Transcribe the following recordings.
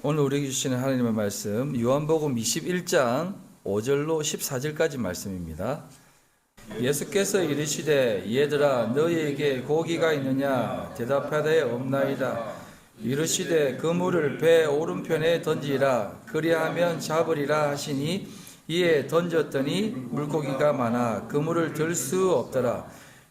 오늘 우리에게 주시는 하나님의 말씀 요한복음 21장 5절로 14절까지 말씀입니다. 예수께서 이르시되 얘들아 너희에게 고기가 있느냐 대답하되 없나이다. 이르시되 그물을 배 오른편에 던지라 그리하면 잡으리라 하시니 이에 던졌더니 물고기가 많아 그물을 들 수 없더라.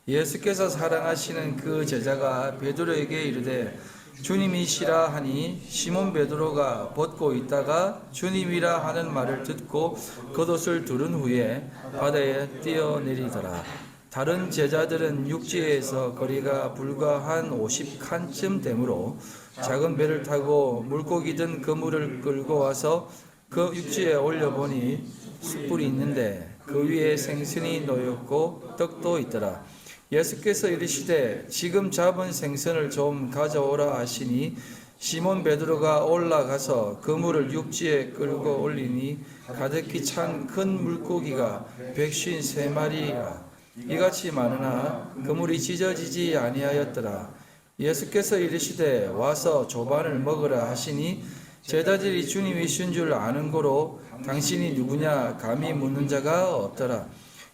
예수께서 사랑하시는 그 제자가 베드로에게 이르되 주님이시라 하니 시몬 베드로가 벗고 있다가 주님이라 하는 말을 듣고 겉옷을 두른 후에 바다에 뛰어내리더라. 다른 제자들은 육지에서 거리가 불과 한 50칸쯤 되므로 작은 배를 타고 물고기 든 그물을 끌고 와서 그 육지에 올려보니 숯불이 있는데 그 위에 생선이 놓였고 떡도 있더라. 예수께서 이르시되 지금 잡은 생선을 좀 가져오라 하시니 시몬 베드로가 올라가서 그물을 육지에 끌고 올리니 가득히 찬 큰 물고기가 153마리라 이같이 많으나 그물이 찢어지지 아니하였더라. 예수께서 이르시되 와서 조반을 먹으라 하시니 제자들이 주님이신 줄 아는 고로 당신이 누구냐 감히 묻는 자가 없더라.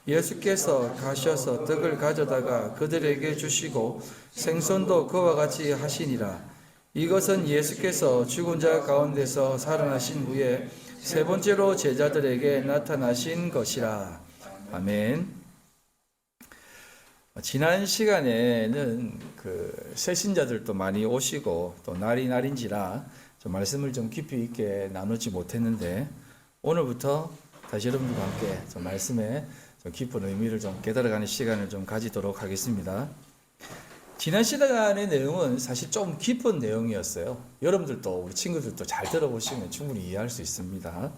예수께서 가셔서 떡을 가져다가 그들에게 주시고 생선도 그와 같이 하시니라. 이것은 예수께서 죽은 자 가운데서 살아나신 후에 세 번째로 제자들에게 나타나신 것이라. 아멘. 지난 시간에는 새신자들도 많이 오시고 또 날인지라 좀 말씀을 좀 깊이 있게 나누지 못했는데 오늘부터 다시 여러분들과 함께 좀 말씀에 좀 깊은 의미를 좀 깨달아가는 시간을 좀 가지도록 하겠습니다. 지난 시간의 내용은 사실 좀 깊은 내용이었어요. 여러분들도 우리 친구들도 잘 들어보시면 충분히 이해할 수 있습니다.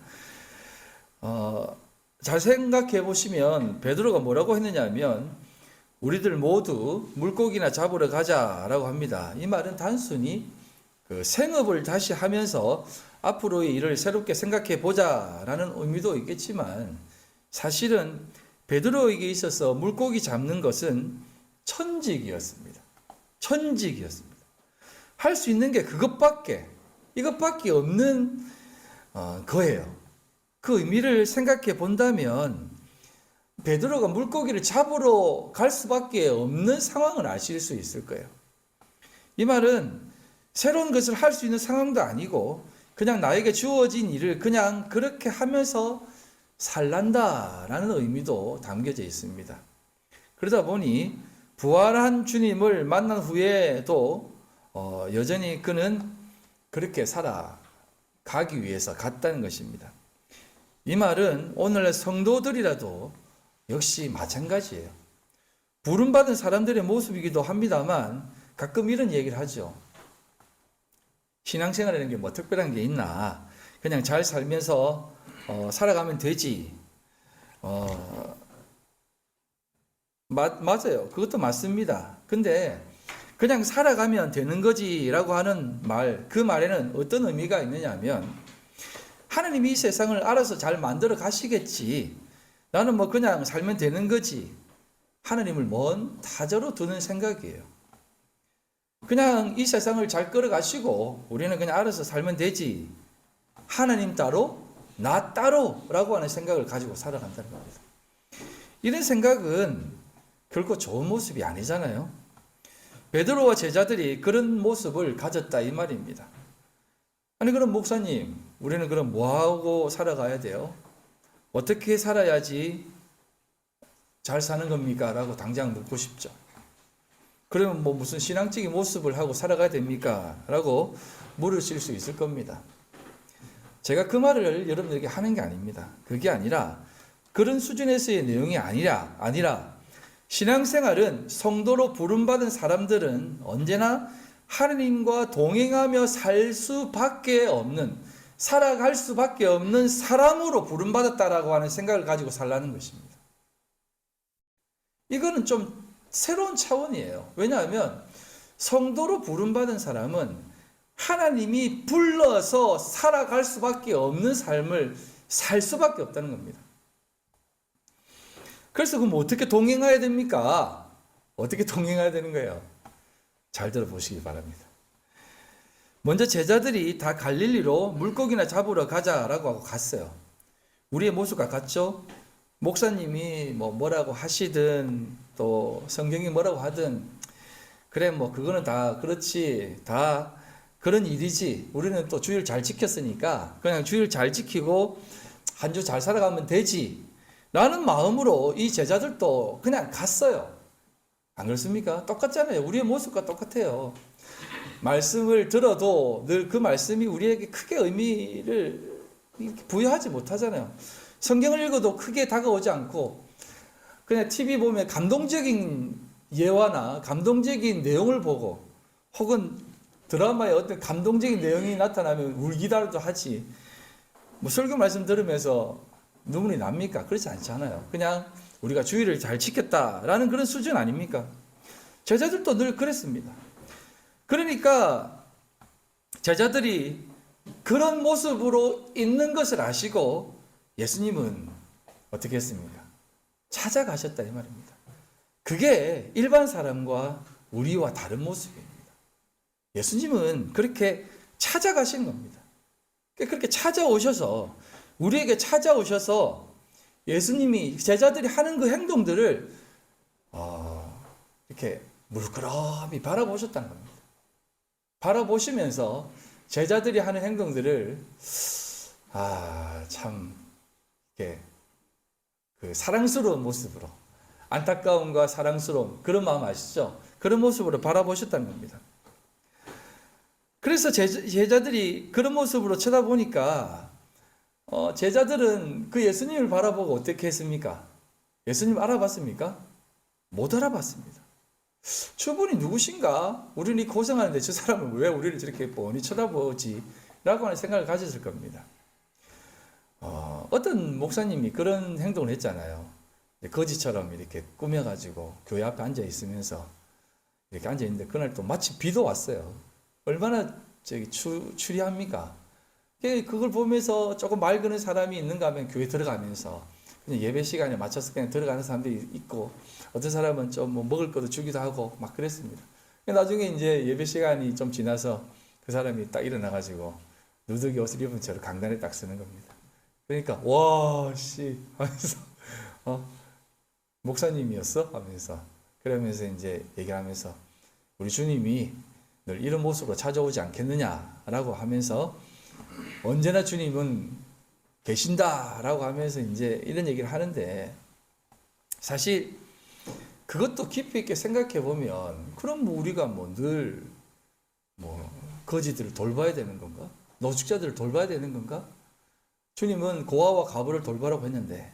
잘 생각해 보시면 베드로가 뭐라고 했느냐 하면 우리들 모두 물고기나 잡으러 가자라고 합니다. 이 말은 단순히 생업을 다시 하면서 앞으로의 일을 새롭게 생각해 보자라는 의미도 있겠지만 사실은 베드로에게 있어서 물고기 잡는 것은 천직이었습니다. 천직이었습니다. 할 수 있는 게 이것밖에 없는 거예요. 그 의미를 생각해 본다면 베드로가 물고기를 잡으러 갈 수밖에 없는 상황을 아실 수 있을 거예요. 이 말은 새로운 것을 할 수 있는 상황도 아니고 그냥 나에게 주어진 일을 그냥 그렇게 하면서 살란다라는 의미도 담겨져 있습니다. 그러다 보니 부활한 주님을 만난 후에도 여전히 그는 그렇게 살아가기 위해서 갔다는 것입니다. 이 말은 오늘날 성도들이라도 역시 마찬가지예요. 부름받은 사람들의 모습이기도 합니다만 가끔 이런 얘기를 하죠. 신앙생활이라는 게 뭐 특별한 게 있나? 그냥 잘 살면서 살아가면 되지. 맞아요. 그것도 맞습니다. 근데 그냥 살아가면 되는 거지라고 하는 말, 그 말에는 어떤 의미가 있느냐 하면 하나님이 이 세상을 알아서 잘 만들어 가시겠지. 나는 뭐 그냥 살면 되는 거지. 하나님을 먼 타자로 두는 생각이에요. 그냥 이 세상을 잘 끌어가시고 우리는 그냥 알아서 살면 되지. 하나님 따로 나 따로라고 하는 생각을 가지고 살아간다는 겁니다. 이런 생각은 결코 좋은 모습이 아니잖아요. 베드로와 제자들이 그런 모습을 가졌다 이 말입니다. 아니 그럼 목사님, 우리는 그럼 뭐하고 살아가야 돼요? 어떻게 살아야지 잘 사는 겁니까? 라고 당장 묻고 싶죠. 그러면 뭐 무슨 신앙적인 모습을 하고 살아가야 됩니까? 라고 물으실 수 있을 겁니다. 제가 그 말을 여러분들에게 하는 게 아닙니다. 그게 아니라 그런 수준에서의 내용이 아니라 신앙생활은 성도로 부름받은 사람들은 언제나 하나님과 동행하며 살아갈 수밖에 없는 사람으로 부름받았다라고 하는 생각을 가지고 살라는 것입니다. 이거는 좀 새로운 차원이에요. 왜냐하면 성도로 부름받은 사람은 하나님이 불러서 살아갈 수밖에 없는 삶을 살 수밖에 없다는 겁니다. 그래서 그럼 어떻게 동행해야 됩니까? 어떻게 동행해야 되는 거예요? 잘 들어보시기 바랍니다. 먼저 제자들이 다 갈릴리로 물고기나 잡으러 가자라고 하고 갔어요. 우리의 모습과 같죠? 목사님이 뭐라고 하시든 또 성경이 뭐라고 하든 그래 그거는 다 그렇지, 다 그런 일이지. 우리는 또 주일 잘 지켰으니까 그냥 주일 잘 지키고 한 주 잘 살아가면 되지 라는 마음으로 이 제자들도 그냥 갔어요. 안 그렇습니까? 똑같잖아요. 우리의 모습과 똑같아요. 말씀을 들어도 늘 그 말씀이 우리에게 크게 의미를 부여하지 못하잖아요. 성경을 읽어도 크게 다가오지 않고 그냥 TV 보면 감동적인 예화나 감동적인 내용을 보고 혹은 드라마에 어떤 감동적인 내용이 나타나면 울기라도 하지 설교 말씀 들으면서 눈물이 납니까? 그렇지 않잖아요. 그냥 우리가 주의를 잘 지켰다라는 그런 수준 아닙니까? 제자들도 늘 그랬습니다. 그러니까 제자들이 그런 모습으로 있는 것을 아시고 예수님은 어떻게 했습니까? 찾아가셨다 이 말입니다. 그게 일반 사람과 우리와 다른 모습입니다. 예수님은 그렇게 찾아가신 겁니다. 그렇게 찾아오셔서 우리에게 찾아오셔서 예수님이 제자들이 하는 그 행동들을 이렇게 물끄러미 바라보셨다는 겁니다. 바라보시면서 제자들이 하는 행동들을 참 이렇게 그 사랑스러운 모습으로 안타까움과 사랑스러움 그런 마음 아시죠? 그런 모습으로 바라보셨다는 겁니다. 그래서 제자들이 그런 모습으로 쳐다보니까 제자들은 그 예수님을 바라보고 어떻게 했습니까? 예수님 알아봤습니까? 못 알아봤습니다. 저분이 누구신가? 우리는 고생하는데 저 사람은 왜 우리를 저렇게 뻔히 쳐다보지? 라고 하는 생각을 가졌을 겁니다. 어떤 목사님이 그런 행동을 했잖아요. 거지처럼 이렇게 꾸며가지고 교회 앞에 앉아 있으면서 이렇게 앉아 있는데 그날 또 마치 비도 왔어요. 얼마나 추리합니까? 그걸 보면서 조금 맑은 사람이 있는가 하면 교회 들어가면서 그냥 예배 시간에 맞춰서 그냥 들어가는 사람들이 있고 어떤 사람은 좀 먹을 것도 주기도 하고 막 그랬습니다. 나중에 이제 예배 시간이 좀 지나서 그 사람이 딱 일어나가지고 누더기 옷을 입은 채로 강단에 딱 서는 겁니다. 그러니까 와 씨 하면서 목사님이었어? 하면서 그러면서 이제 얘기하면서 우리 주님이 늘 이런 모습으로 찾아오지 않겠느냐라고 하면서 언제나 주님은 계신다라고 하면서 이제 이런 얘기를 하는데 사실 그것도 깊이 있게 생각해 보면 그럼 우리가 늘 거지들을 돌봐야 되는 건가? 노숙자들을 돌봐야 되는 건가? 주님은 고아와 과부를 돌보라고 했는데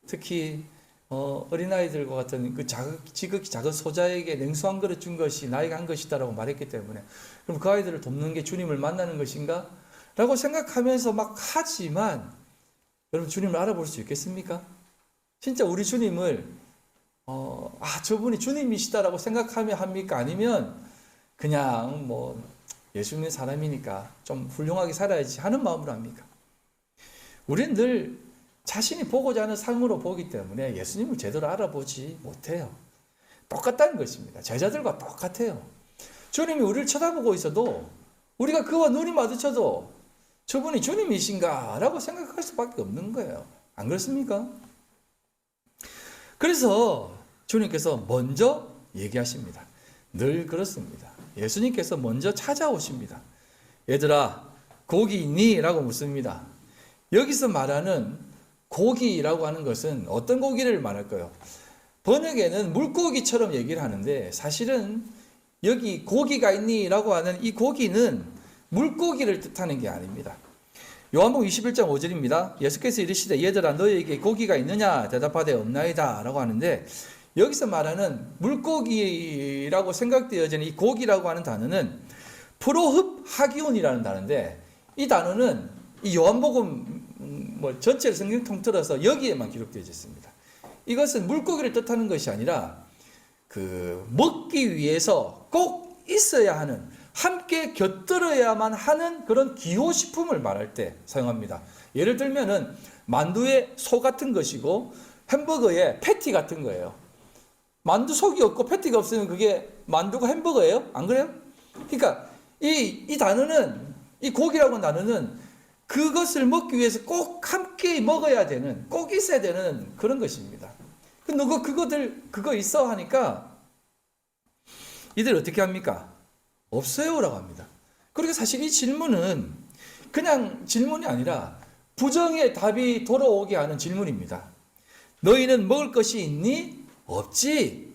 특히 어린아이들과 같은 그 지극히 작은 소자에게 냉수 한 그릇 준 것이 나에게 한 것이다라고 말했기 때문에 그럼 그 아이들을 돕는 게 주님을 만나는 것인가? 라고 생각하면서 막 하지만 여러분 주님을 알아볼 수 있겠습니까? 진짜 우리 주님을 저분이 주님이시다라고 생각하며 합니까? 아니면 그냥 예수 믿는 사람이니까 좀 훌륭하게 살아야지 하는 마음으로 합니까? 우리는 늘 자신이 보고자 하는 삶으로 보기 때문에 예수님을 제대로 알아보지 못해요. 똑같다는 것입니다. 제자들과 똑같아요. 주님이 우리를 쳐다보고 있어도 우리가 그와 눈이 마주쳐도 저분이 주님이신가? 라고 생각할 수밖에 없는 거예요. 안 그렇습니까? 그래서 주님께서 먼저 얘기하십니다. 늘 그렇습니다. 예수님께서 먼저 찾아오십니다. 얘들아, 고기 있니? 라고 묻습니다. 여기서 말하는 고기라고 하는 것은 어떤 고기를 말할까요? 번역에는 물고기처럼 얘기를 하는데 사실은 여기 고기가 있니? 라고 하는 이 고기는 물고기를 뜻하는 게 아닙니다. 요한복음 21장 5절입니다. 예수께서 이르시되 얘들아 너희에게 고기가 있느냐? 대답하되 없나이다 라고 하는데 여기서 말하는 물고기라고 생각되어지는 이 고기라고 하는 단어는 프로흡 하기온이라는 단어인데 이 단어는 이 요한복음 전체를 성경 통틀어서 여기에만 기록되어 있습니다. 이것은 물고기를 뜻하는 것이 아니라 먹기 위해서 꼭 있어야 하는 함께 곁들여야만 하는 그런 기호식품을 말할 때 사용합니다. 예를 들면은 만두의 소 같은 것이고 햄버거의 패티 같은 거예요. 만두 속이 없고 패티가 없으면 그게 만두가 햄버거예요? 안 그래요? 그러니까 이 단어는 이 고기라고 나누는 그것을 먹기 위해서 꼭 함께 먹어야 되는, 꼭 있어야 되는 그런 것입니다. 누가 그거 있어 하니까 이들 어떻게 합니까? 없어요라고 합니다. 그리고 사실 이 질문은 그냥 질문이 아니라 부정의 답이 돌아오게 하는 질문입니다. 너희는 먹을 것이 있니? 없지.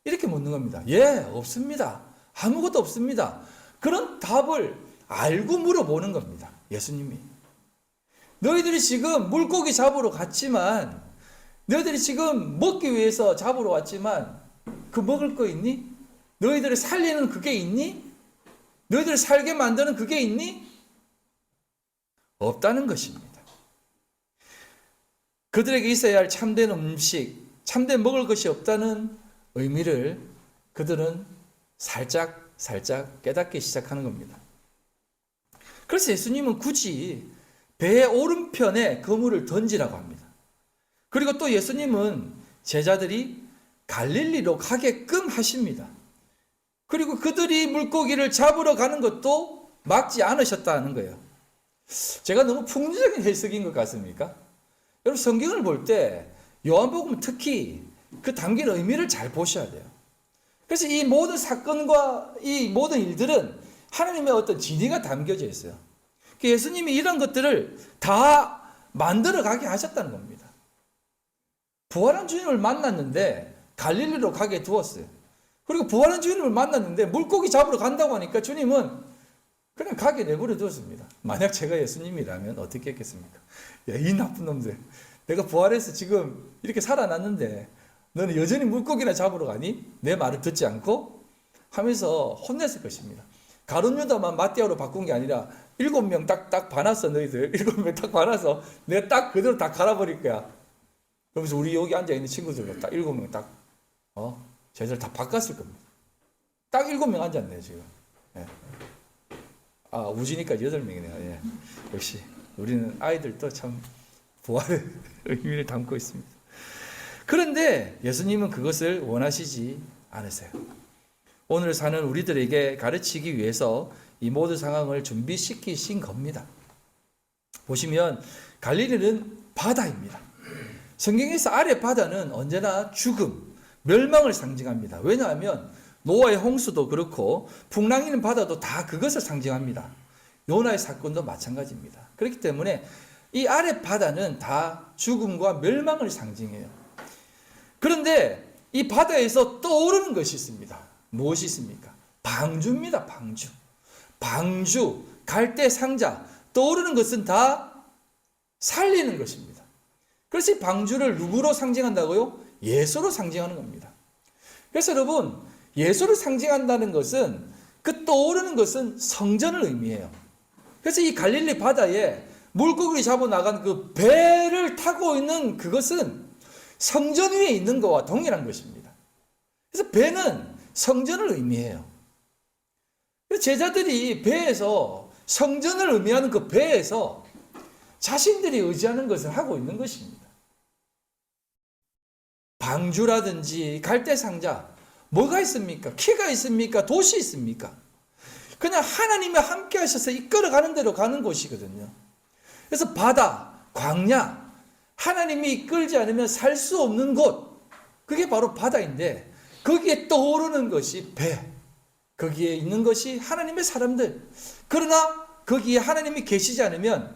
이렇게 묻는 겁니다. 예, 없습니다. 아무것도 없습니다. 그런 답을 알고 물어보는 겁니다. 예수님이. 너희들이 지금 물고기 잡으러 갔지만, 너희들이 지금 먹기 위해서 잡으러 왔지만, 그 먹을 거 있니? 너희들을 살리는 그게 있니? 너희들을 살게 만드는 그게 있니? 없다는 것입니다. 그들에게 있어야 할 참된 음식, 참된 먹을 것이 없다는 의미를 그들은 살짝 깨닫기 시작하는 겁니다. 그래서 예수님은 굳이 배의 오른편에 그물을 던지라고 합니다. 그리고 또 예수님은 제자들이 갈릴리로 가게끔 하십니다. 그리고 그들이 물고기를 잡으러 가는 것도 막지 않으셨다는 거예요. 제가 너무 풍자적인 해석인 것 같습니까? 여러분 성경을 볼 때 요한복음 특히 그 담긴 의미를 잘 보셔야 돼요. 그래서 이 모든 사건과 이 모든 일들은 하나님의 어떤 진리가 담겨져 있어요. 예수님이 이런 것들을 다 만들어 가게 하셨다는 겁니다. 부활한 주님을 만났는데 갈릴리로 가게 두었어요. 그리고 부활한 주님을 만났는데 물고기 잡으러 간다고 하니까 주님은 그냥 가게 내버려 두었습니다. 만약 제가 예수님이라면 어떻게 했겠습니까? 야, 이 나쁜 놈들. 내가 부활해서 지금 이렇게 살아났는데 너는 여전히 물고기나 잡으러 가니? 내 말을 듣지 않고? 하면서 혼냈을 것입니다. 가룟 유다만 마띠아로 바꾼 게 아니라 7명 딱 반았어 너희들. 7명 딱 반아서 내가 딱 그대로 다 갈아버릴 거야. 그러면서 우리 여기 앉아있는 친구들도 딱 7명 딱 제자를 다 바꿨을 겁니다. 딱 7명 앉았네요 지금. 예. 우지니까 8명이네요. 예. 역시 우리는 아이들도 참 부활의 의미를 담고 있습니다. 그런데 예수님은 그것을 원하시지 않으세요. 오늘 사는 우리들에게 가르치기 위해서 이 모든 상황을 준비시키신 겁니다. 보시면 갈릴리는 바다입니다. 성경에서 아래 바다는 언제나 죽음, 멸망을 상징합니다. 왜냐하면 노아의 홍수도 그렇고 풍랑이는 바다도 다 그것을 상징합니다. 요나의 사건도 마찬가지입니다. 그렇기 때문에 이 아래 바다는 다 죽음과 멸망을 상징해요. 그런데 이 바다에서 떠오르는 것이 있습니다. 무엇이 있습니까? 방주입니다. 방주, 갈대 상자, 떠오르는 것은 다 살리는 것입니다. 그래서 이 방주를 누구로 상징한다고요? 예수로 상징하는 겁니다. 그래서 여러분, 예수를 상징한다는 것은 그 떠오르는 것은 성전을 의미해요. 그래서 이 갈릴리 바다에 물고기를 잡아 나간 그 배를 타고 있는 그것은 성전 위에 있는 것과 동일한 것입니다. 그래서 배는 성전을 의미해요. 그래서 제자들이 배에서 성전을 의미하는 그 배에서 자신들이 의지하는 것을 하고 있는 것입니다. 방주라든지 갈대상자, 뭐가 있습니까? 키가 있습니까? 돛이 있습니까? 그냥 하나님이 함께 하셔서 이끌어가는 대로 가는 곳이거든요. 그래서 바다, 광야, 하나님이 이끌지 않으면 살 수 없는 곳, 그게 바로 바다인데 거기에 떠오르는 것이 배, 거기에 있는 것이 하나님의 사람들. 그러나 거기에 하나님이 계시지 않으면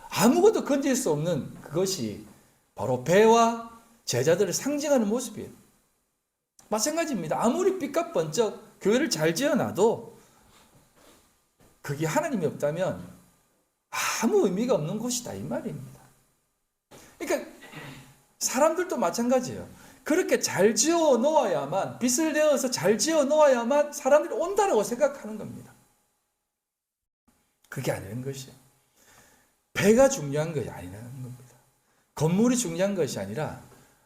아무것도 건질 수 없는 그것이 바로 배와 제자들을 상징하는 모습이에요. 마찬가지입니다. 아무리 삐까번쩍 교회를 잘 지어놔도 거기에 하나님이 없다면 아무 의미가 없는 곳이다 이 말입니다. 그러니까 사람들도 마찬가지예요. 그렇게 잘 지어 놓아야만, 빚을 내어서 잘 지어 놓아야만 사람들이 온다라고 생각하는 겁니다. 그게 아닌 것이에요. 배가 중요한 것이 아니라는 겁니다. 건물이 중요한 것이 아니라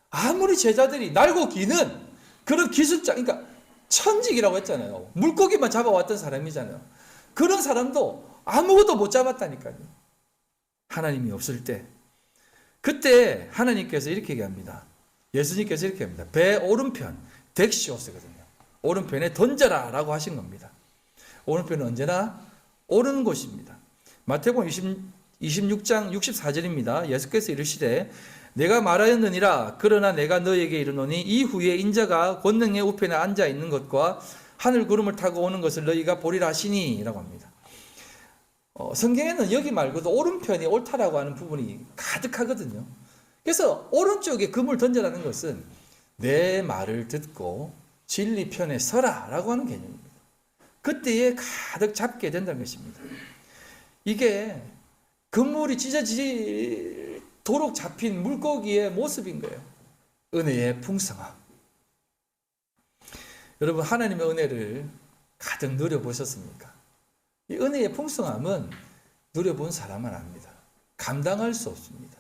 아무리 제자들이 날고 기는 그런 기술자, 그러니까 천직이라고 했잖아요. 물고기만 잡아왔던 사람이잖아요. 그런 사람도 아무것도 못 잡았다니까요. 하나님이 없을 때. 그때 하나님께서 이렇게 얘기합니다. 예수님께서 이렇게 합니다. 배 오른편, 덱시오스거든요. 오른편에 던져라 라고 하신 겁니다. 오른편은 언제나 오르는 곳입니다. 마태복음 26장 64절입니다. 예수께서 이르시되 내가 말하였느니라. 그러나 내가 너에게 이르노니 이후에 인자가 권능의 우편에 앉아 있는 것과 하늘 구름을 타고 오는 것을 너희가 보리라 하시니 라고 합니다. 성경에는 여기 말고도 오른편이 옳다라고 하는 부분이 가득하거든요. 그래서 오른쪽에 금을 던져라는 것은 내 말을 듣고 진리 편에 서라 라고 하는 개념입니다. 그때에 가득 잡게 된다는 것입니다. 이게 그물이 찢어지도록 잡힌 물고기의 모습인 거예요. 은혜의 풍성함. 여러분, 하나님의 은혜를 가득 누려보셨습니까? 이 은혜의 풍성함은 누려본 사람만 압니다. 감당할 수 없습니다.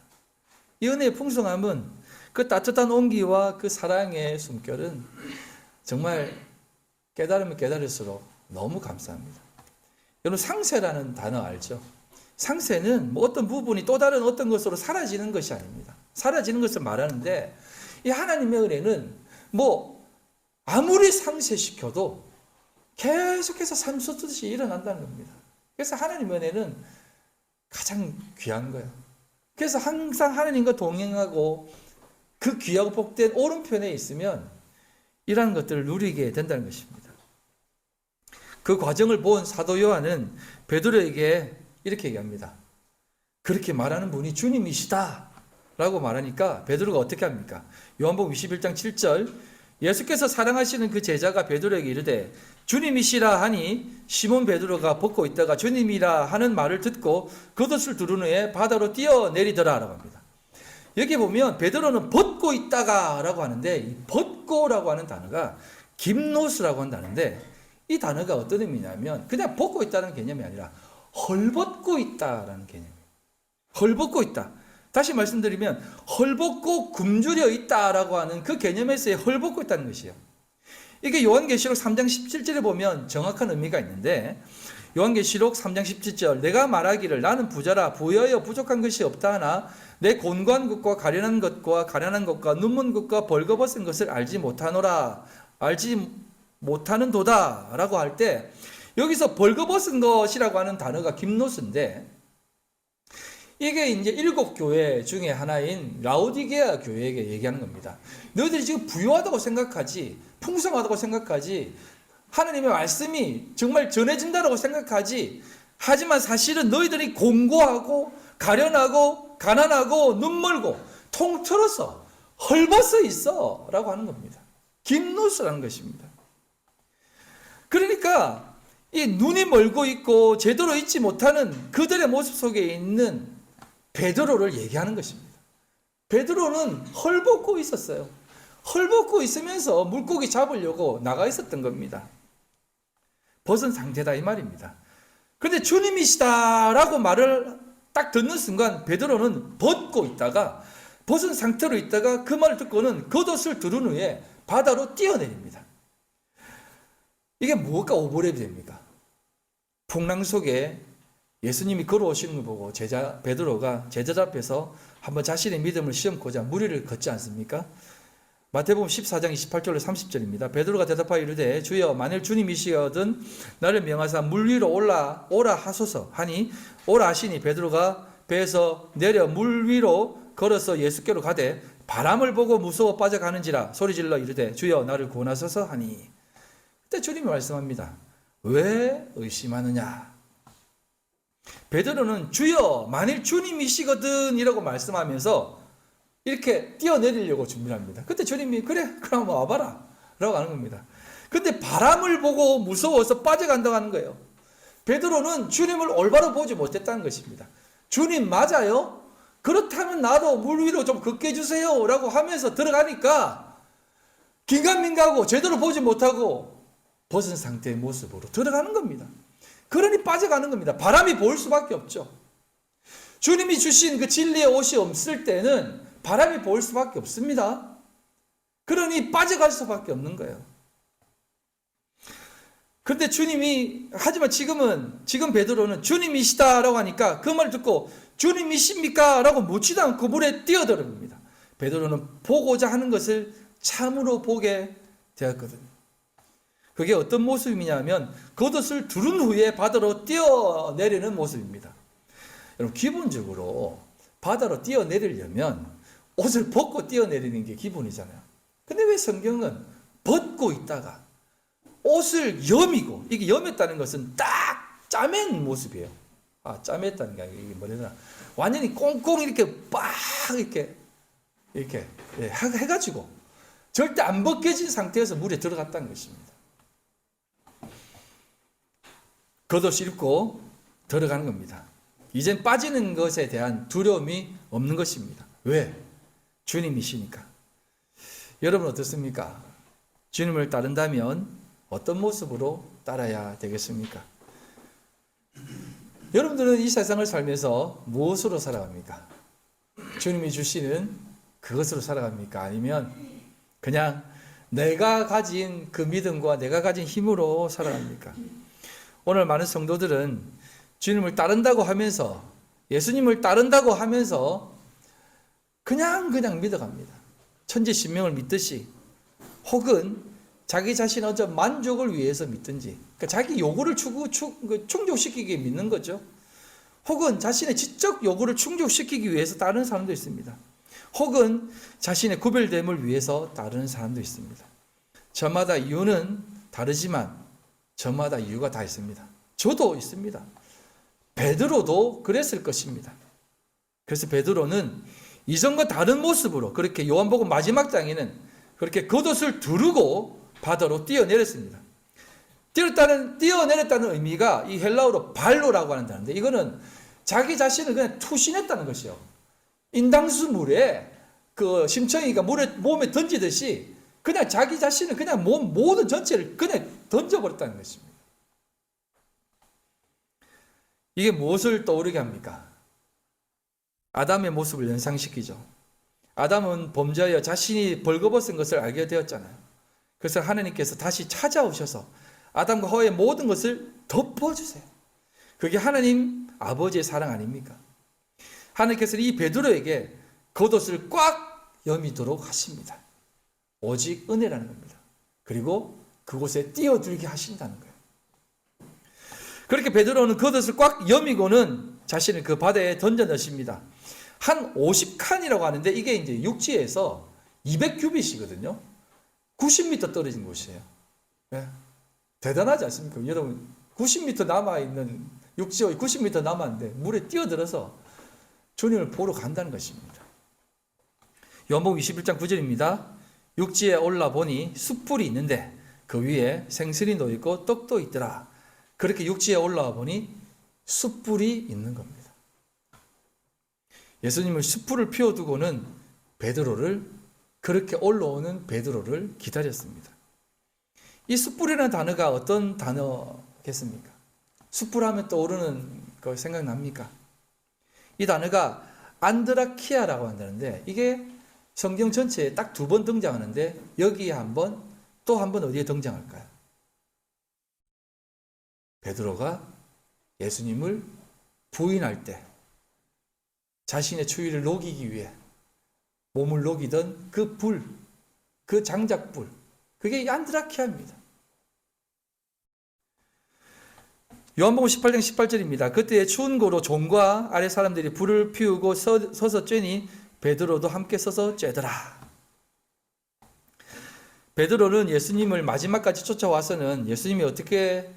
이 은혜의 풍성함은 그 따뜻한 온기와 그 사랑의 숨결은 정말 깨달으면 깨달을수록 너무 감사합니다. 여러분, 상세라는 단어 알죠? 상세는 뭐 어떤 부분이 또 다른 어떤 것으로 사라지는 것이 아닙니다. 사라지는 것을 말하는데 이 하나님의 은혜는 뭐 아무리 상세시켜도 계속해서 산소듯이 일어난다는 겁니다. 그래서 하나님의 은혜는 가장 귀한 거예요. 그래서 항상 하나님과 동행하고 그 귀하고 복된 오른편에 있으면 이러한 것들을 누리게 된다는 것입니다. 그 과정을 본 사도 요한은 베드로에게 이렇게 얘기합니다. 그렇게 말하는 분이 주님이시다 라고 말하니까 베드로가 어떻게 합니까? 요한복음 21장 7절 예수께서 사랑하시는 그 제자가 베드로에게 이르되 주님이시라 하니 시몬 베드로가 벗고 있다가 주님이라 하는 말을 듣고 겉옷을 두른 후에 바다로 뛰어내리더라 라고 합니다. 여기 보면 베드로는 벗고 있다가 라고 하는데 이 벗고라고 하는 단어가 김노스라고 하는 단어인데 이 단어가 어떤 의미냐면 그냥 벗고 있다는 개념이 아니라 헐벗고 있다라는 개념이에요. 헐벗고 있다. 다시 말씀드리면 헐벗고 굶주려 있다라고 하는 그 개념에서의 헐벗고 있다는 것이에요. 이게 요한계시록 3장 17절에 보면 정확한 의미가 있는데 요한계시록 3장 17절 내가 말하기를 나는 부자라 부여하여 부족한 것이 없다 하나 내 곤고한 것과 가련한 것과 가난한 것과 눈먼 것과 벌거벗은 것을 알지 못하노라 알지 못하는 도다 라고 할 때 여기서 벌거벗은 것이라고 하는 단어가 김노스인데 이게 이제 7교회 중에 하나인 라오디게아 교회에게 얘기하는 겁니다. 너희들이 지금 부유하다고 생각하지 풍성하다고 생각하지 하나님의 말씀이 정말 전해진다고 생각하지 하지만 사실은 너희들이 공고하고 가련하고 가난하고 눈멀고 통틀어서 헐벗어 있어 라고 하는 겁니다. 김노스라는 것입니다. 그러니까 이 눈이 멀고 있고 제대로 있지 못하는 그들의 모습 속에 있는 베드로를 얘기하는 것입니다. 베드로는 헐벗고 있었어요. 헐벗고 있으면서 물고기 잡으려고 나가 있었던 겁니다. 벗은 상태다 이 말입니다. 그런데 주님이시다라고 말을 딱 듣는 순간 베드로는 벗고 있다가 벗은 상태로 있다가 그 말을 듣고는 겉옷을 두른 후에 바다로 뛰어내립니다. 이게 뭐가 오버랩이 됩니까? 풍랑 속에 예수님이 걸어오시는 걸 보고 베드로가 제자 앞에서 한번 자신의 믿음을 시험코자 무리를 걷지 않습니까? 마태복음 14장 28절로 30절입니다. 베드로가 대답하여 이르되 주여 만일 주님이시거든 나를 명하사 물 위로 오라 하소서 하니 오라 하시니 베드로가 배에서 내려 물 위로 걸어서 예수께로 가되 바람을 보고 무서워 빠져가는지라 소리질러 이르되 주여 나를 구원하소서 하니 그때 주님이 말씀합니다. 왜 의심하느냐? 베드로는 주여 만일 주님이시거든 이라고 말씀하면서 이렇게 뛰어내리려고 준비합니다. 그때 주님이 그래 그럼 와봐라 라고 하는 겁니다. 근데 바람을 보고 무서워서 빠져간다고 하는 거예요. 베드로는 주님을 올바로 보지 못했다는 것입니다. 주님 맞아요? 그렇다면 나도 물 위로 좀 걷게 해주세요 라고 하면서 들어가니까 긴가민가하고 제대로 보지 못하고 벗은 상태의 모습으로 들어가는 겁니다. 그러니 빠져가는 겁니다. 바람이 보일 수밖에 없죠. 주님이 주신 그 진리의 옷이 없을 때는 바람이 보일 수밖에 없습니다. 그러니 빠져갈 수밖에 없는 거예요. 그런데 하지만 지금 베드로는 주님이시다라고 하니까 그 말을 듣고 주님이십니까? 라고 묻지도 않고 물에 뛰어들어갑니다. 베드로는 보고자 하는 것을 참으로 보게 되었거든요. 그게 어떤 모습이냐면 겉옷을 두른 후에 바다로 뛰어내리는 모습입니다. 여러분, 기본적으로 바다로 뛰어내리려면 옷을 벗고 뛰어내리는 게 기본이잖아요. 근데 왜 성경은 벗고 있다가 옷을 여미고, 이게 여몄다는 것은 딱 짜맨 모습이에요. 짜맸다는 게 아니라 이게 뭐래나 완전히 꽁꽁 이렇게 빡 이렇게 해가지고 절대 안 벗겨진 상태에서 물에 들어갔다는 것입니다. 겉옷 입고 들어가는 겁니다. 이젠 빠지는 것에 대한 두려움이 없는 것입니다. 왜? 주님이시니까. 여러분 어떻습니까? 주님을 따른다면 어떤 모습으로 따라야 되겠습니까? 여러분들은 이 세상을 살면서 무엇으로 살아갑니까? 주님이 주시는 그것으로 살아갑니까? 아니면 그냥 내가 가진 그 믿음과 내가 가진 힘으로 살아갑니까? 오늘 많은 성도들은 주님을 따른다고 하면서, 예수님을 따른다고 하면서 그냥 믿어갑니다. 천지신명을 믿듯이, 혹은 자기 자신의 어떤 만족을 위해서 믿든지, 그러니까 자기 요구를 충족시키기 위해 믿는 거죠. 혹은 자신의 지적 요구를 충족시키기 위해서 따르는 사람도 있습니다. 혹은 자신의 구별됨을 위해서 따르는 사람도 있습니다. 저마다 이유는 다르지만 저마다 이유가 다 있습니다. 저도 있습니다. 베드로도 그랬을 것입니다. 그래서 베드로는 이전과 다른 모습으로 그렇게 요한복음 마지막 장에는 그렇게 겉옷을 두르고 바다로 뛰어내렸습니다. 뛰어내렸다는 의미가 이 헬라어로 발로라고 하는 단어인데, 이거는 자기 자신을 그냥 투신했다는 것이요. 인당수 물에 그 심청이가 몸에 던지듯이 그냥 자기 자신을 그냥 모든 전체를 그냥 던져버렸다는 것입니다. 이게 무엇을 떠오르게 합니까? 아담의 모습을 연상시키죠. 아담은 범죄하여 자신이 벌거벗은 것을 알게 되었잖아요. 그래서 하나님께서 다시 찾아오셔서 아담과 하와의 모든 것을 덮어주세요. 그게 하나님 아버지의 사랑 아닙니까? 하나님께서 이 베드로에게 겉옷을 꽉 여미도록 하십니다. 오직 은혜라는 겁니다. 그리고 그곳에 뛰어들게 하신다는 거예요. 그렇게 베드로는 겉옷을 꽉 여미고는 자신을 그 바다에 던져 넣으십니다. 한 50칸이라고 하는데 이게 이제 육지에서 200규빗이거든요. 90m 떨어진 곳이에요. 네. 대단하지 않습니까? 여러분, 90m 남아있는, 육지에 90m 남았는데 물에 뛰어들어서 주님을 보러 간다는 것입니다. 요한복음 21장 9절입니다. 육지에 올라보니 숯불이 있는데 그 위에 생선이 놓여있고 떡도 있더라. 그렇게 육지에 올라와 보니 숯불이 있는 겁니다. 예수님은 숯불을 피워두고는 그렇게 올라오는 베드로를 기다렸습니다. 이 숯불이라는 단어가 어떤 단어겠습니까? 숯불 하면 떠오르는 거 생각납니까? 이 단어가 안드라키아라고 한다는데, 이게 성경 전체에 딱 2번 등장하는데 여기에 한 번, 또 한 번 어디에 등장할까요? 베드로가 예수님을 부인할 때 자신의 추위를 녹이기 위해 몸을 녹이던 그 불, 그 장작불, 그게 안드라키아입니다. 요한복음 18장 18절입니다. 그때 추운 고로 종과 아래 사람들이 불을 피우고 서서 쬐니 베드로도 함께 서서 쬐더라. 베드로는 예수님을 마지막까지 쫓아와서는 예수님이 어떻게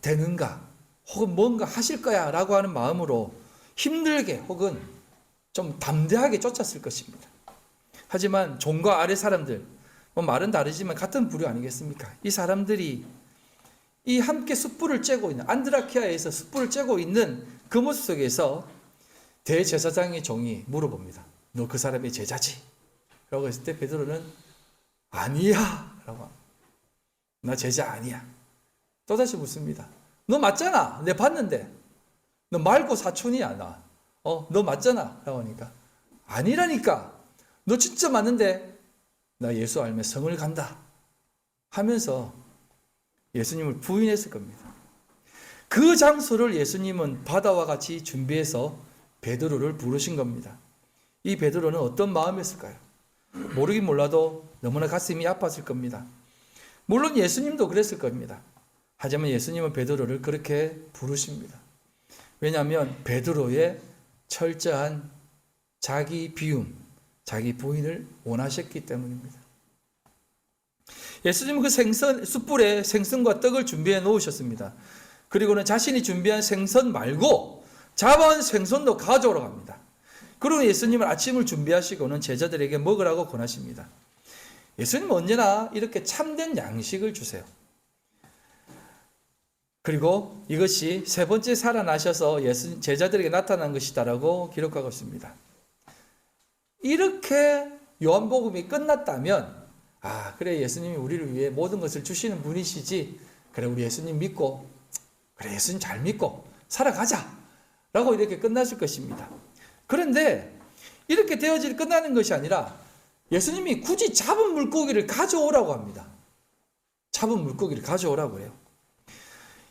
되는가, 혹은 뭔가 하실 거야 라고 하는 마음으로 힘들게 혹은 좀 담대하게 쫓았을 것입니다. 하지만 종과 아래 사람들, 말은 다르지만 같은 부류 아니겠습니까? 이 사람들이 이 함께 숯불을 쬐고 있는, 안드라키아에서 숯불을 쬐고 있는 그 모습 속에서 대제사장의 종이 물어봅니다. 너 그 사람의 제자지? 라고 했을 때 베드로는 아니야 라고 합니다. 나 제자 아니야. 또다시 묻습니다. 너 맞잖아. 내가 봤는데. 너 말고 사촌이야 나. 너 맞잖아 라고 하니까 아니라니까. 너 진짜 맞는데 나 예수 알면 성을 간다 하면서 예수님을 부인했을 겁니다. 그 장소를 예수님은 바다와 같이 준비해서 베드로를 부르신 겁니다. 이 베드로는 어떤 마음이었을까요? 모르긴 몰라도 너무나 가슴이 아팠을 겁니다. 물론 예수님도 그랬을 겁니다. 하지만 예수님은 베드로를 그렇게 부르십니다. 왜냐하면 베드로의 철저한 자기 비움, 자기 부인을 원하셨기 때문입니다. 예수님은 그 숯불에 생선과 떡을 준비해 놓으셨습니다. 그리고는 자신이 준비한 생선 말고 잡아온 생선도 가져오러 갑니다. 그리고 예수님은 아침을 준비하시고는 제자들에게 먹으라고 권하십니다. 예수님은 언제나 이렇게 참된 양식을 주세요. 그리고 이것이 세 번째 살아나셔서 제자들에게 나타난 것이다라고 기록하고 있습니다. 이렇게 요한복음이 끝났다면 그래 예수님이 우리를 위해 모든 것을 주시는 분이시지, 그래 우리 예수님 믿고, 그래 예수님 잘 믿고 살아가자 라고 이렇게 끝났을 것입니다. 그런데 이렇게 끝나는 것이 아니라 예수님이 굳이 잡은 물고기를 가져오라고 합니다. 잡은 물고기를 가져오라고 해요.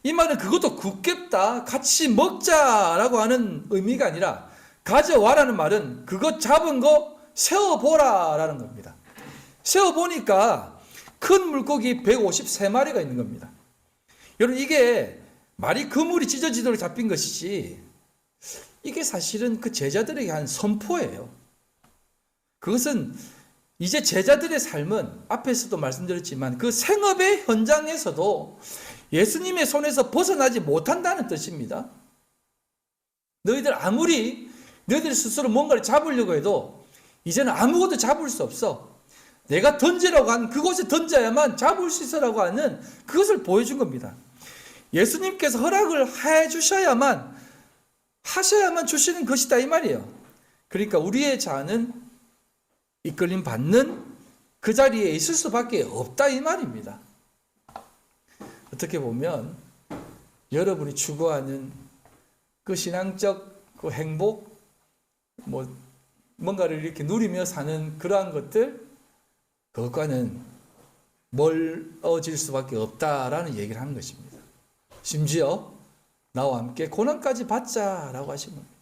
이 말은 그것도 굽겠다, 같이 먹자라고 하는 의미가 아니라, 가져와라는 말은 그것 잡은 거 세어보라라는 겁니다. 세어보니까 큰 물고기 153마리가 있는 겁니다. 여러분, 이게 말이 그물이 찢어지도록 잡힌 것이지, 이게 사실은 그 제자들에게 한 선포예요. 그것은 이제 제자들의 삶은 앞에서도 말씀드렸지만 그 생업의 현장에서도 예수님의 손에서 벗어나지 못한다는 뜻입니다. 너희들 아무리 너희들 스스로 뭔가를 잡으려고 해도 이제는 아무것도 잡을 수 없어. 내가 던지라고 한 그곳에 던져야만 잡을 수 있어라고 하는 그것을 보여준 겁니다. 예수님께서 허락을 하셔야만 주시는 것이다 이 말이에요. 그러니까 우리의 자아는 이끌림 받는 그 자리에 있을 수밖에 없다 이 말입니다. 어떻게 보면 여러분이 추구하는 그 신앙적 그 행복, 뭔가를 이렇게 누리며 사는 그러한 것들, 그것과는 멀어질 수밖에 없다라는 얘기를 하는 것입니다. 심지어 나와 함께 고난까지 받자라고 하신 겁니다.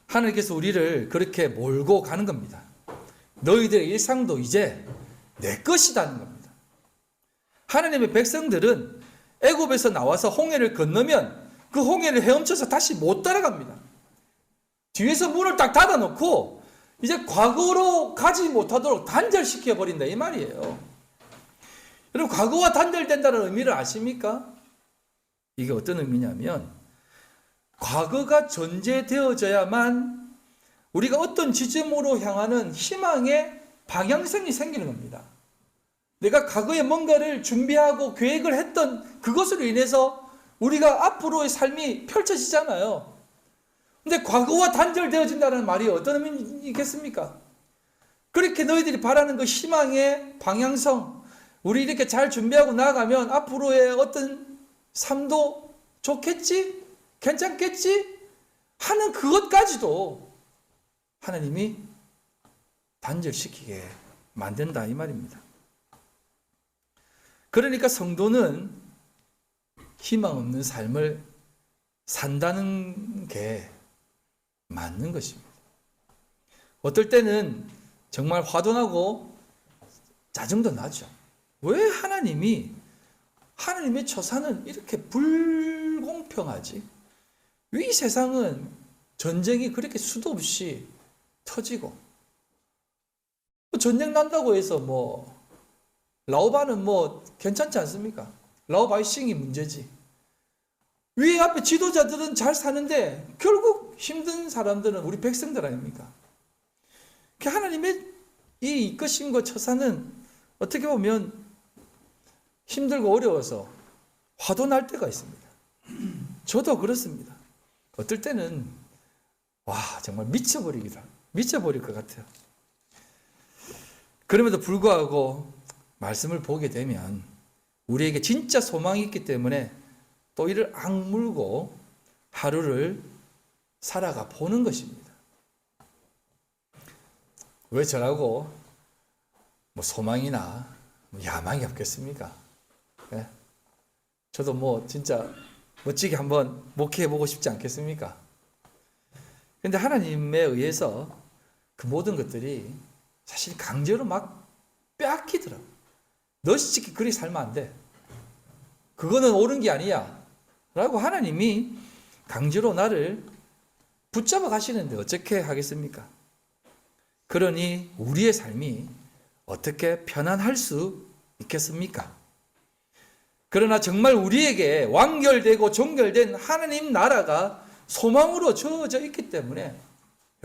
하나님께서 우리를 그렇게 몰고 가는 겁니다. 너희들의 일상도 이제 내 것이라는 겁니다. 하나님의 백성들은 애굽에서 나와서 홍해를 건너면 그 홍해를 헤엄쳐서 다시 못 따라갑니다. 뒤에서 문을 딱 닫아놓고 이제 과거로 가지 못하도록 단절시켜 버린다 이 말이에요. 여러분, 과거와 단절된다는 의미를 아십니까? 이게 어떤 의미냐면, 과거가 전제되어져야만 우리가 어떤 지점으로 향하는 희망의 방향성이 생기는 겁니다. 내가 과거에 뭔가를 준비하고 계획을 했던 그것으로 인해서 우리가 앞으로의 삶이 펼쳐지잖아요. 근데 과거와 단절되어진다는 말이 어떤 의미겠습니까? 그렇게 너희들이 바라는 그 희망의 방향성, 우리 이렇게 잘 준비하고 나아가면 앞으로의 어떤 삶도 좋겠지? 괜찮겠지? 하는 그것까지도 하나님이 단절시키게 만든다 이 말입니다. 그러니까 성도는 희망 없는 삶을 산다는 게 맞는 것입니다. 어떨 때는 정말 화도 나고 짜증도 나죠. 왜 하나님의 처사는 이렇게 불공평하지? 왜 이 세상은 전쟁이 그렇게 수도 없이 터지고, 전쟁 난다고 해서 라오바는 괜찮지 않습니까? 라오바이싱이 문제지. 위 앞에 지도자들은 잘 사는데 결국 힘든 사람들은 우리 백성들 아닙니까? 하나님의 이 이끄심과 처사는 어떻게 보면 힘들고 어려워서 화도 날 때가 있습니다. 저도 그렇습니다. 어떨 때는 정말 미쳐버릴 것 같아요. 그럼에도 불구하고 말씀을 보게 되면 우리에게 진짜 소망이 있기 때문에 또 이를 악물고 하루를 살아가 보는 것입니다. 왜 저라고 소망이나 야망이 없겠습니까? 네? 저도 진짜 멋지게 한번 목회해보고 싶지 않겠습니까? 그런데 하나님에 의해서 그 모든 것들이 사실 강제로 막 빼앗기더라고요. 너 솔직히 그리 살면 안 돼. 그거는 옳은 게 아니야 라고 하나님이 강제로 나를 붙잡아 가시는데 어떻게 하겠습니까? 그러니 우리의 삶이 어떻게 편안할 수 있겠습니까? 그러나 정말 우리에게 완결되고 종결된 하나님 나라가 소망으로 주어져 있기 때문에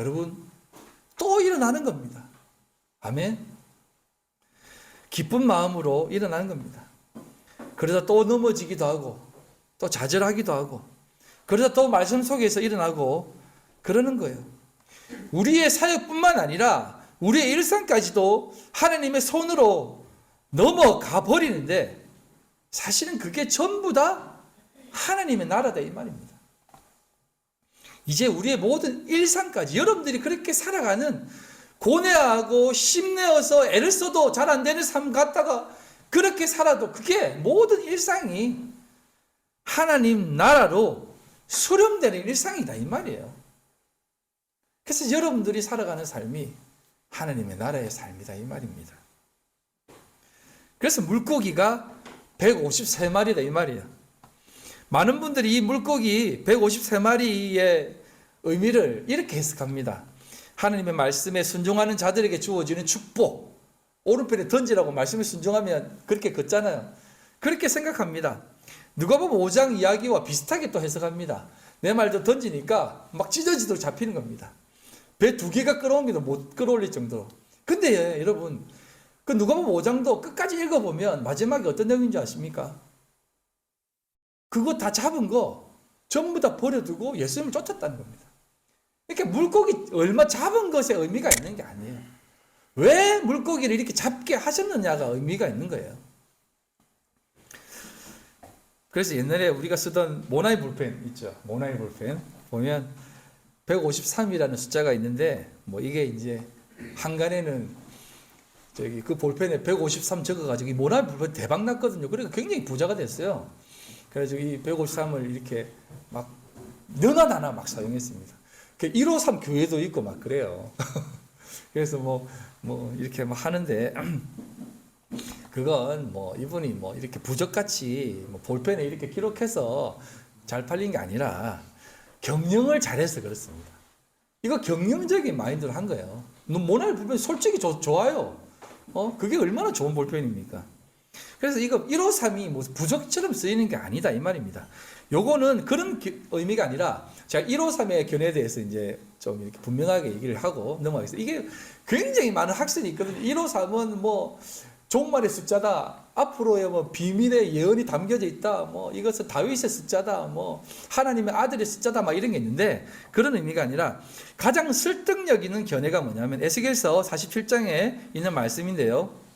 여러분 또 일어나는 겁니다. 아멘. 기쁜 마음으로 일어나는 겁니다. 그러다 또 넘어지기도 하고 또 좌절하기도 하고 그러다 또 말씀 속에서 일어나고 그러는 거예요. 우리의 사역뿐만 아니라 우리의 일상까지도 하나님의 손으로 넘어가 버리는데 사실은 그게 전부 다 하나님의 나라다 이 말입니다. 이제 우리의 모든 일상까지 여러분들이 그렇게 살아가는 고뇌하고 심내어서 애를 써도 잘 안 되는 삶 갖다가 그렇게 살아도 그게 모든 일상이 하나님 나라로 수렴되는 일상이다 이 말이에요. 그래서 여러분들이 살아가는 삶이 하나님의 나라의 삶이다 이 말입니다. 그래서 물고기가 153마리다 이 말이에요. 많은 분들이 이 물고기 153마리의 의미를 이렇게 해석합니다. 하나님의 말씀에 순종하는 자들에게 주어지는 축복, 오른편에 던지라고 말씀에 순종하면 그렇게 걷잖아요. 그렇게 생각합니다. 누가복음 5장 이야기와 비슷하게 또 해석합니다. 내 말도 던지니까 막 찢어지도록 잡히는 겁니다. 배 2개가 끌어온기도 못 끌어올릴 정도로. 근데 여러분 그 누가복음 5장도 끝까지 읽어보면 마지막에 어떤 내용인지 아십니까? 그거 다 잡은 거 전부 다 버려두고 예수님을 쫓았다는 겁니다. 이렇게 물고기 얼마 잡은 것에 의미가 있는 게 아니에요. 왜 물고기를 이렇게 잡게 하셨느냐가 의미가 있는 거예요. 그래서 옛날에 우리가 쓰던 모나이 볼펜 있죠. 모나이 볼펜 보면 153이라는 숫자가 있는데 뭐 이게 이제 한간에는 저기 그 볼펜에 153 적어가지고 이 모나이 볼펜 대박 났거든요. 그래서 굉장히 부자가 됐어요. 그래가지고 이 153을 이렇게 막 너나나나 막 사용했습니다. 153 교회도 있고 막 그래요. 그래서 뭐 이렇게 막 하는데 그건 뭐 이분이 뭐 이렇게 부적같이 뭐 볼펜에 이렇게 기록해서 잘 팔린 게 아니라 경영을 잘해서 그렇습니다. 이거 경영적인 마인드로 한 거예요. 모나이 볼펜 솔직히 좋아요. 그게 얼마나 좋은 볼펜입니까? 그래서 이거 153이 뭐 부적처럼 쓰이는 게 아니다 이 말입니다. 요거는 그런 의미가 아니라 제가 153의 견해에 대해서 이제 좀 이렇게 분명하게 얘기를 하고 넘어가겠습니다. 이게 굉장히 많은 학설이 있거든요. 153은 뭐 종말의 숫자다. 앞으로의 뭐 비밀의 예언이 담겨져 있다. 뭐 이것은 다윗의 숫자다. 뭐 하나님의 아들의 숫자다. 막 이런 게 있는데 그런 의미가 아니라 가장 설득력 있는 견해가 뭐냐면 에스겔서 47장에 있는 말씀인데요.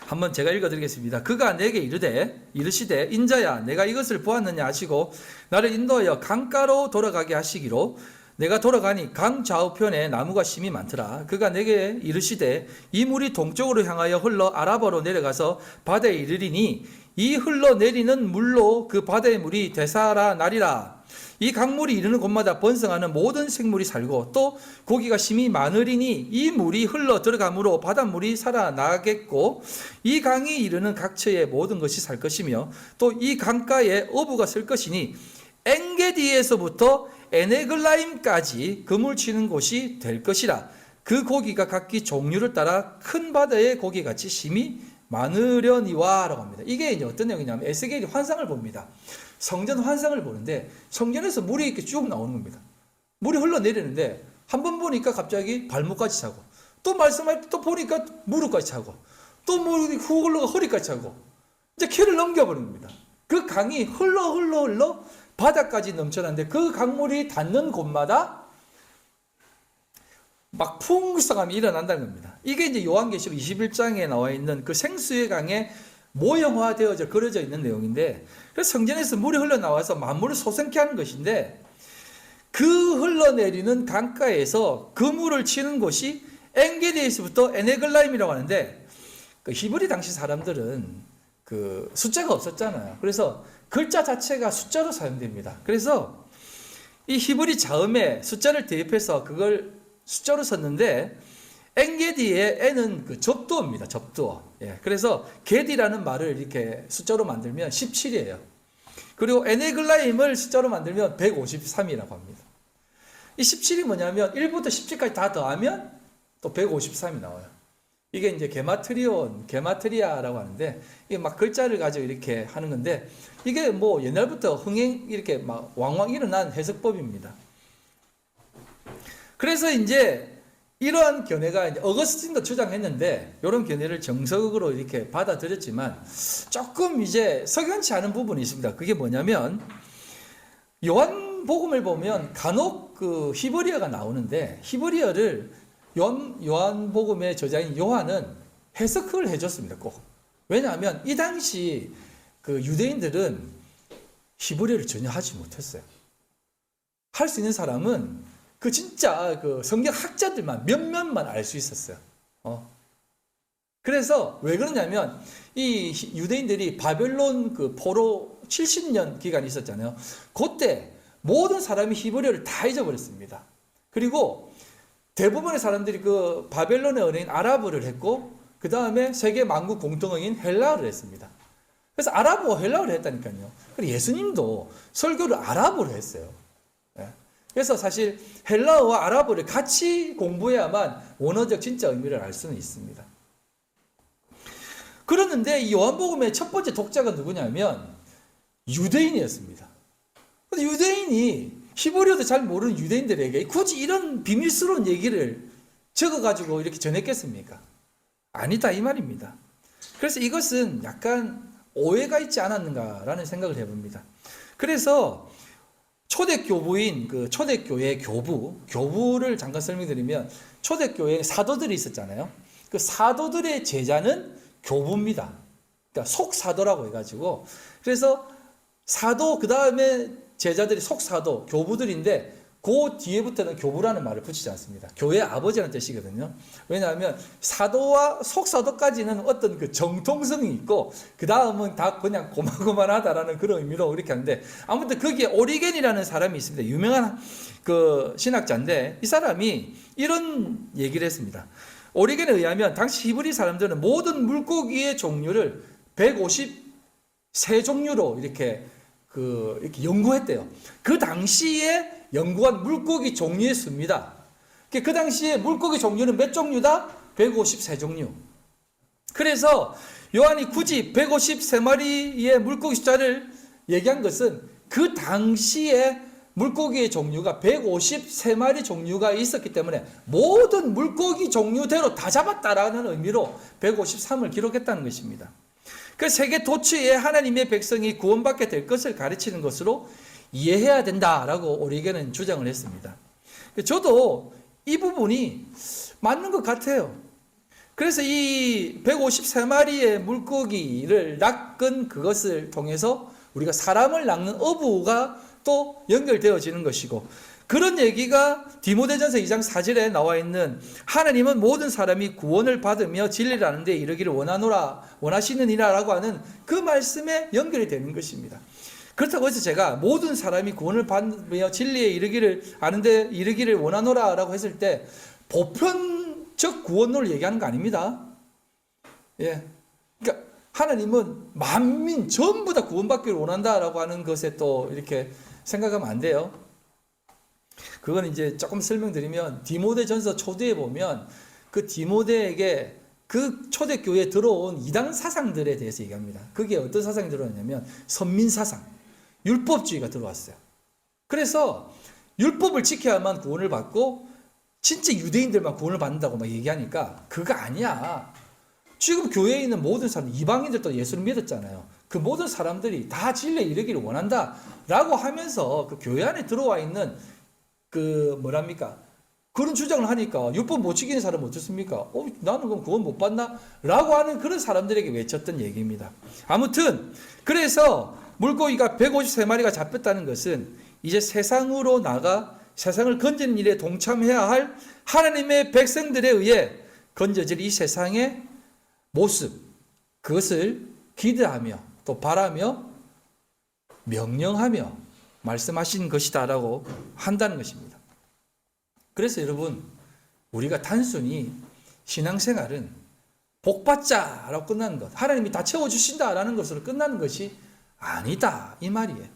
한번 제가 읽어드리겠습니다. 그가 내게 이르시되 인자야 내가 이것을 보았느냐 하시고 나를 인도하여 강가로 돌아가게 하시기로 내가 돌아가니 강 좌우편에 나무가 심이 많더라. 그가 내게 이르시되 이 물이 동쪽으로 향하여 흘러 아라바로 내려가서 바다에 이르리니 이 흘러내리는 물로 그 바다의 물이 되살아나리라. 이 강물이 이르는 곳마다 번성하는 모든 생물이 살고 또 고기가 심히 많으리니 이 물이 흘러 들어가므로 바닷물이 살아나겠고 이 강이 이르는 각처의 모든 것이 살 것이며 또 이 강가에 어부가 쓸 것이니 엔게디에서부터 에네글라임까지 그물 치는 곳이 될 것이라. 그 고기가 각기 종류를 따라 큰 바다의 고기같이 심히 많으려니와 라고 합니다. 이게 이제 어떤 내용이냐면 에스겔이 환상을 봅니다. 성전 환상을 보는데 성전에서 물이 이렇게 쭉 나오는 겁니다. 물이 흘러내리는데 한 번 보니까 갑자기 발목까지 차고 또 말씀할 때 또 보니까 무릎까지 차고 또 물이 후 흘러가 허리까지 차고 이제 키를 넘겨버린 겁니다. 그 강이 흘러 바다까지 넘쳐나는데 그 강물이 닿는 곳마다 막 풍성함이 일어난다는 겁니다. 이게 이제 요한계시록 21장에 나와 있는 그 생수의 강에 모형화되어져 그려져 있는 내용인데 그래서 성전에서 물이 흘러나와서 만물을 소생케 하는 것인데 그 흘러내리는 강가에서 그물을 치는 곳이 엔게디에서부터 에네글라임이라고 하는데 그 히브리 당시 사람들은 그 숫자가 없었잖아요. 그래서 글자 자체가 숫자로 사용됩니다. 그래서 이 히브리 자음에 숫자를 대입해서 그걸 숫자로 썼는데 엔게디의 N은 그 접두어입니다. 접두어. 예. 그래서 게디라는 말을 이렇게 숫자로 만들면 17이에요. 그리고 에네글라임을 숫자로 만들면 153이라고 합니다. 이 17이 뭐냐면 1부터 17까지 다 더하면 또 153이 나와요. 이게 이제 게마트리아라고 하는데, 이게 막 글자를 가지고 이렇게 하는 건데, 이게 뭐 옛날부터 흥행 이렇게 막 왕왕 일어난 해석법입니다. 그래서 이제 이러한 견해가 이제 어거스틴도 주장했는데, 이런 견해를 정석으로 이렇게 받아들였지만, 조금 이제 석연치 않은 부분이 있습니다. 그게 뭐냐면, 요한복음을 보면 간혹 그 히브리어가 나오는데, 히브리어를 요한복음의 저자인 요한은 해석을 해줬습니다. 꼭. 왜냐하면 이 당시 그 유대인들은 히브리어를 전혀 하지 못했어요. 할 수 있는 사람은 그 진짜 그 성경 학자들만 몇몇만 알 수 있었어요. 그래서 왜 그러냐면 이 유대인들이 바벨론 그 포로 70년 기간이 있었잖아요. 그때 모든 사람이 히브리어를 다 잊어버렸습니다. 그리고 대부분의 사람들이 그 바벨론의 언어인 아랍어를 했고, 그 다음에 세계 만국 공통어인 헬라어를 했습니다. 그래서 아랍어, 헬라어를 했다니까요. 그리고 예수님도 설교를 아랍어로 했어요. 그래서 사실 헬라어와 아랍어를 같이 공부해야만 원어적 진짜 의미를 알 수는 있습니다. 그러는데 이 요한복음의 첫 번째 독자가 누구냐면 유대인이었습니다. 근데 유대인이 히브리어도 잘 모르는 유대인들에게 굳이 이런 비밀스러운 얘기를 적어가지고 이렇게 전했겠습니까? 아니다 이 말입니다. 그래서 이것은 약간 오해가 있지 않았는가라는 생각을 해봅니다. 그래서 초대교부인 그 초대교회 교부를 잠깐 설명드리면, 초대교회에 사도들이 있었잖아요. 그 사도들의 제자는 교부입니다. 그러니까 속사도라고 해가지고, 그래서 사도 그 다음에 제자들이 속사도, 교부들인데 그 뒤에부터는 교부라는 말을 붙이지 않습니다. 교회 아버지라는 뜻이거든요. 왜냐하면 사도와 속사도까지는 어떤 그 정통성이 있고, 그 다음은 다 그냥 고만고만하다라는 그런 의미로 이렇게 하는데, 아무튼 거기에 오리겐이라는 사람이 있습니다. 유명한 그 신학자인데, 이 사람이 이런 얘기를 했습니다. 오리겐에 의하면 당시 히브리 사람들은 모든 물고기의 종류를 153종류로 이렇게 연구했대요. 그 당시에 연구한 물고기 종류의 수입니다. 그 당시에 물고기 종류는 몇 종류다? 153종류. 그래서 요한이 굳이 153마리의 물고기 숫자를 얘기한 것은 그 당시에 물고기의 종류가 153마리 종류가 있었기 때문에 모든 물고기 종류대로 다 잡았다라는 의미로 153을 기록했다는 것입니다. 그 세계 도처에 하나님의 백성이 구원받게 될 것을 가르치는 것으로 이해해야 된다라고 오리겐은 주장을 했습니다. 저도 이 부분이 맞는 것 같아요. 그래서 이 153마리의 물고기를 낚은 그것을 통해서 우리가 사람을 낚는 어부가 또 연결되어지는 것이고, 그런 얘기가 디모데전서 2장 4절에 나와 있는 하나님은 모든 사람이 구원을 받으며 진리를 아는 데 이르기를 원하시느니라 라고 하는 그 말씀에 연결이 되는 것입니다. 그렇다고 해서 제가 모든 사람이 구원을 받으며 진리에 이르기를 아는 데 이르기를 원하노라 라고 했을 때 보편적 구원을 얘기하는 거 아닙니다. 예. 그러니까 하나님은 만민 전부 다 구원받기를 원한다라고 하는 것에 또 이렇게 생각하면 안 돼요. 그건 이제 조금 설명드리면, 디모데전서 초대에 보면 그 디모데에게 그 초대교회에 들어온 이단 사상들에 대해서 얘기합니다. 그게 어떤 사상이 들어왔냐면 선민사상, 율법주의가 들어왔어요. 그래서 율법을 지켜야만 구원을 받고 진짜 유대인들만 구원을 받는다고 막 얘기하니까 그거 아니야. 지금 교회에 있는 모든 사람, 이방인들도 예수를 믿었잖아요. 그 모든 사람들이 다 진리에 이르기를 원한다 라고 하면서 그 교회 안에 들어와 있는 그런 주장을 하니까 율법 못 지키는 사람은 어떻습니까? 나는 그럼 구원 못 받나? 라고 하는 그런 사람들에게 외쳤던 얘기입니다. 아무튼 그래서 물고기가 153마리가 잡혔다는 것은 이제 세상으로 나가 세상을 건지는 일에 동참해야 할 하나님의 백성들에 의해 건져질 이 세상의 모습, 그것을 기대하며 또 바라며 명령하며 말씀하신 것이다라고 한다는 것입니다. 그래서 여러분, 우리가 단순히 신앙생활은 복받자라고 끝나는 것, 하나님이 다 채워주신다라는 것으로 끝나는 것이 아니다 이 말이에요.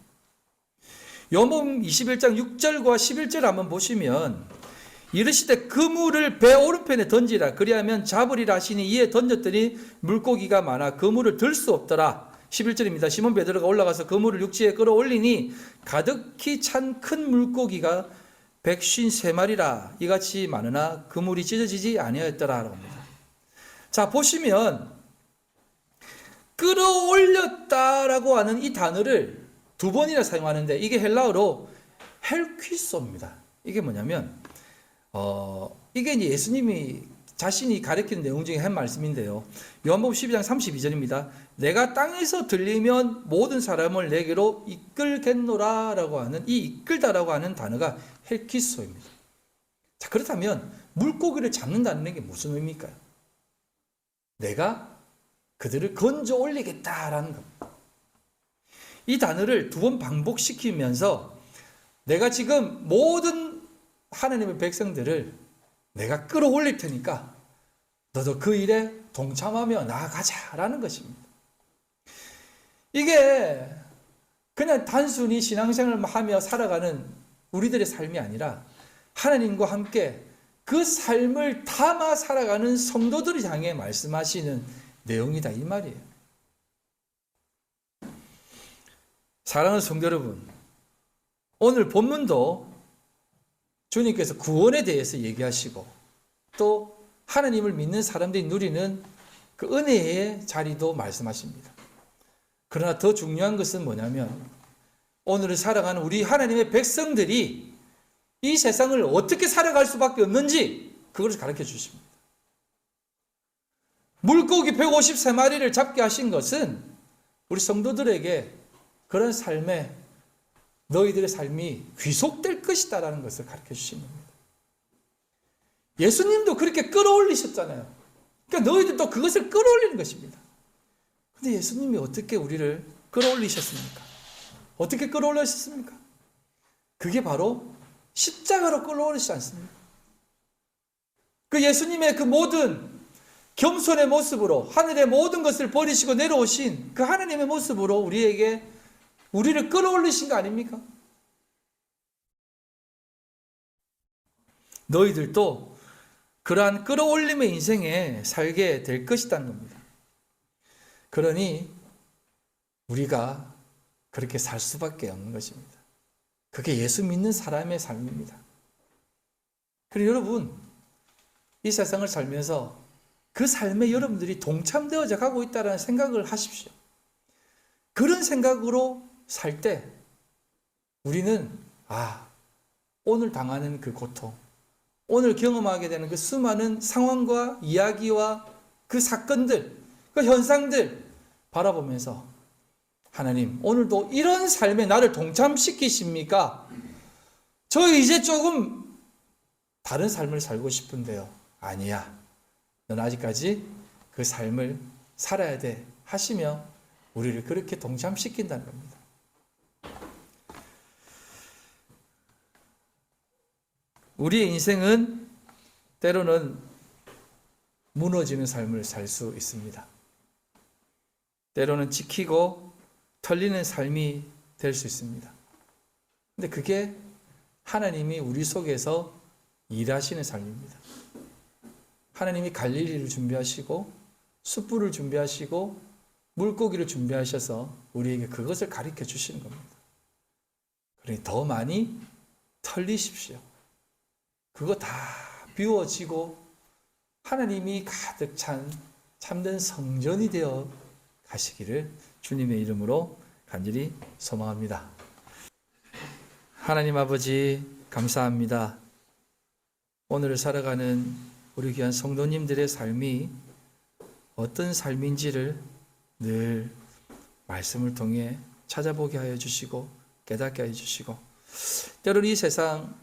요한복음 21장 6절과 11절 한번 보시면 이르시되 그물을 배 오른편에 던지라 그리하면 잡으리라 하시니 이에 던졌더니 물고기가 많아 그물을 들 수 없더라. 11절입니다. 시몬 베드로가 올라가서 그물을 육지에 끌어올리니 가득히 찬 큰 물고기가 153마리라 이같이 많으나 그물이 찢어지지 아니하였더라 합니다. 자, 보시면 끌어올렸다라고 하는 이 단어를 두 번이나 사용하는데 이게 헬라어로 헬퀴소입니다. 이게 뭐냐면 이게 이제 예수님이 자신이 가르치는 내용 중에 한 말씀인데요. 요한복음 12장 32절입니다. 내가 땅에서 들리면 모든 사람을 내게로 이끌겠노라라고 하는 이 이끌다라고 하는 단어가 헬키소입니다. 자, 그렇다면 물고기를 잡는다는 게 무슨 의미일까요? 내가 그들을 건져 올리겠다라는 겁니다. 이 단어를 두 번 반복시키면서 내가 지금 모든 하나님의 백성들을 내가 끌어올릴 테니까 너도 그 일에 동참하며 나아가자라는 것입니다. 이게 그냥 단순히 신앙생활을 하며 살아가는 우리들의 삶이 아니라 하나님과 함께 그 삶을 담아 살아가는 성도들을 향해 말씀하시는 내용이다 이 말이에요. 사랑하는 성도 여러분, 오늘 본문도 주님께서 구원에 대해서 얘기하시고 또 하나님을 믿는 사람들이 누리는 그 은혜의 자리도 말씀하십니다. 그러나 더 중요한 것은 뭐냐면 오늘을 살아가는 우리 하나님의 백성들이 이 세상을 어떻게 살아갈 수밖에 없는지 그것을 가르쳐 주십니다. 물고기 153마리를 잡게 하신 것은 우리 성도들에게 그런 삶에 너희들의 삶이 귀속될 것이다라는 것을 가르쳐 주시는 겁니다. 예수님도 그렇게 끌어올리셨잖아요. 그러니까 너희들도 그것을 끌어올리는 것입니다. 근데 예수님이 어떻게 우리를 끌어올리셨습니까? 어떻게 끌어올리셨습니까? 그게 바로 십자가로 끌어올리시지 않습니까? 그 예수님의 그 모든 겸손의 모습으로 하늘의 모든 것을 버리시고 내려오신 그 하나님의 모습으로 우리를 끌어올리신 거 아닙니까? 너희들도 그러한 끌어올림의 인생에 살게 될 것이라는 겁니다. 그러니 우리가 그렇게 살 수밖에 없는 것입니다. 그게 예수 믿는 사람의 삶입니다. 그리고 여러분, 이 세상을 살면서 그 삶에 여러분들이 동참되어져 가고 있다는 생각을 하십시오. 그런 생각으로 살 때 우리는 오늘 당하는 그 고통, 오늘 경험하게 되는 그 수많은 상황과 이야기와 그 사건들, 그 현상들 바라보면서 하나님, 오늘도 이런 삶에 나를 동참시키십니까? 저 이제 조금 다른 삶을 살고 싶은데요. 아니야. 넌 아직까지 그 삶을 살아야 돼 하시며 우리를 그렇게 동참시킨다는 겁니다. 우리의 인생은 때로는 무너지는 삶을 살 수 있습니다. 때로는 지키고 털리는 삶이 될 수 있습니다. 근데 그게 하나님이 우리 속에서 일하시는 삶입니다. 하나님이 갈릴리를 준비하시고 숯불을 준비하시고 물고기를 준비하셔서 우리에게 그것을 가르쳐 주시는 겁니다. 그러니 더 많이 털리십시오. 그거 다 비워지고 하나님이 가득 찬 참된 성전이 되어 가시기를 주님의 이름으로 간절히 소망합니다. 하나님 아버지 감사합니다. 오늘을 살아가는 우리 귀한 성도님들의 삶이 어떤 삶인지를 늘 말씀을 통해 찾아보게 하여 주시고 깨닫게 하여 주시고 때로는 이 세상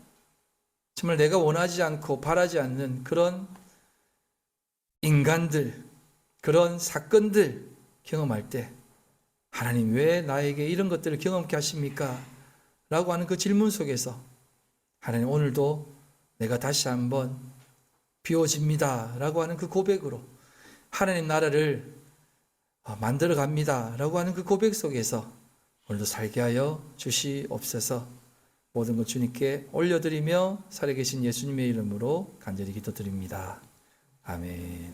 정말 내가 원하지 않고 바라지 않는 그런 인간들, 그런 사건들 경험할 때 하나님 왜 나에게 이런 것들을 경험케 하십니까? 라고 하는 그 질문 속에서 하나님 오늘도 내가 다시 한번 비워집니다 라고 하는 그 고백으로 하나님 나라를 만들어 갑니다 라고 하는 그 고백 속에서 오늘도 살게 하여 주시옵소서. 모든 것 주님께 올려드리며 살아계신 예수님의 이름으로 간절히 기도드립니다. 아멘.